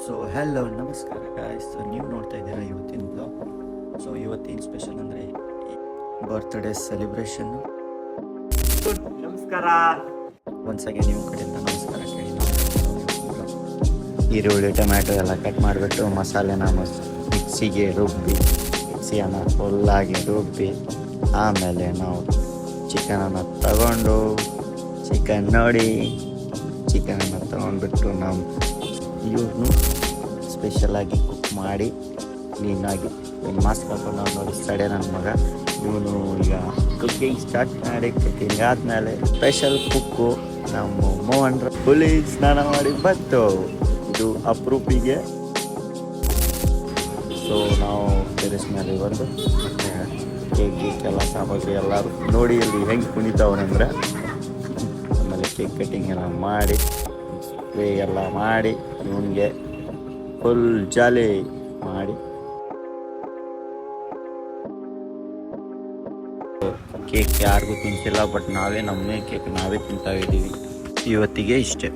So hello ನಮಸ್ಕಾರ guys. ನೀವು ನೋಡ್ತಾ ಇದ್ದೀರಾ ಇವತ್ತಿನ ಬ್ಲಾಗ್. ಸೊ ಇವತ್ತೇನು ಸ್ಪೆಷಲ್ ಅಂದರೆ ಬರ್ತ್ಡೇ ಸೆಲೆಬ್ರೇಷನ್. ನಮಸ್ಕಾರ. ಒಂದ್ಸಗೆ ನಿಮ್ಮ ಕಡೆಯಿಂದ ನಮಸ್ಕಾರ ಕೇಳಿ. ಈರುಳ್ಳಿ ಟೊಮ್ಯಾಟೊ ಎಲ್ಲ ಕಟ್ ಮಾಡಿಬಿಟ್ಟು ಮಸಾಲೆನ ಮಿಕ್ಸಿಗೆ ರುಬ್ಬಿ ಮಿಕ್ಸಿಯನ್ನು ಫುಲ್ಲಾಗಿ ರುಬ್ಬಿ ಆಮೇಲೆ ನಾವು ಚಿಕನನ್ನು ತಗೊಂಡು ಚಿಕನನ್ನು ತೊಗೊಂಡ್ಬಿಟ್ಟು ನಾವು ಇವ್ರನ್ನೂ ಸ್ಪೆಷಲಾಗಿ ಕುಕ್ ಮಾಡಿ ಕ್ಲೀನಾಗಿ ಮಾಸ್ಕ್ ಹಾಕೊಂಡು ನಾವು ನೋಡಿ ಸ್ಟಡೆ ನನ್ನ ಮಗ ಇವನು ಈಗ ಕುಕ್ಕಿಂಗ್ ಸ್ಟಾರ್ಟ್ ಮಾಡಿ ಕುಕ್ಕಿಂಗ್ ಆದಮೇಲೆ ಸ್ಪೆಷಲ್ ಕುಕ್ಕು ನಮ್ಮ ಮೋಹನ್ರ ಹುಲಿ ಸ್ನಾನ ಮಾಡಿ ಬಂತು. ಇದು ಅಪ್ರೂಪಿಗೆ. ಸೊ ನಾವು ಟೆರೆಸ್ ಮೇಲೆ ಬಂದು ಮತ್ತು ಕೇಕ್ ಎಲ್ಲ ಸಾಮಗ್ರಿ ಎಲ್ಲರೂ ನೋಡಿ ಇಲ್ಲಿ ಹೆಂಗೆ ಕುಣಿತಾವನಂದ್ರೆ ಆಮೇಲೆ ಕೇಕ್ ಕಟ್ಟಿಂಗ್ ಎಲ್ಲ ಮಾಡಿ ಸ್ಪ್ರೇ ಎಲ್ಲ ಮಾಡಿ ಇವನಿಗೆ ಫುಲ್ ಜಾಲಿ ಮಾಡಿ ಕೇಕ್ ಯಾರಿಗೂ ತಿಂತಿಲ್ಲ. ಬಟ್ ನಾವೇ ನಮ್ಮ ಕೇಕ್ ನಾವೇ ತಿಂತಾ ಇದ್ದೀವಿ ಇವತ್ತಿಗೆ ಇಷ್ಟೇ.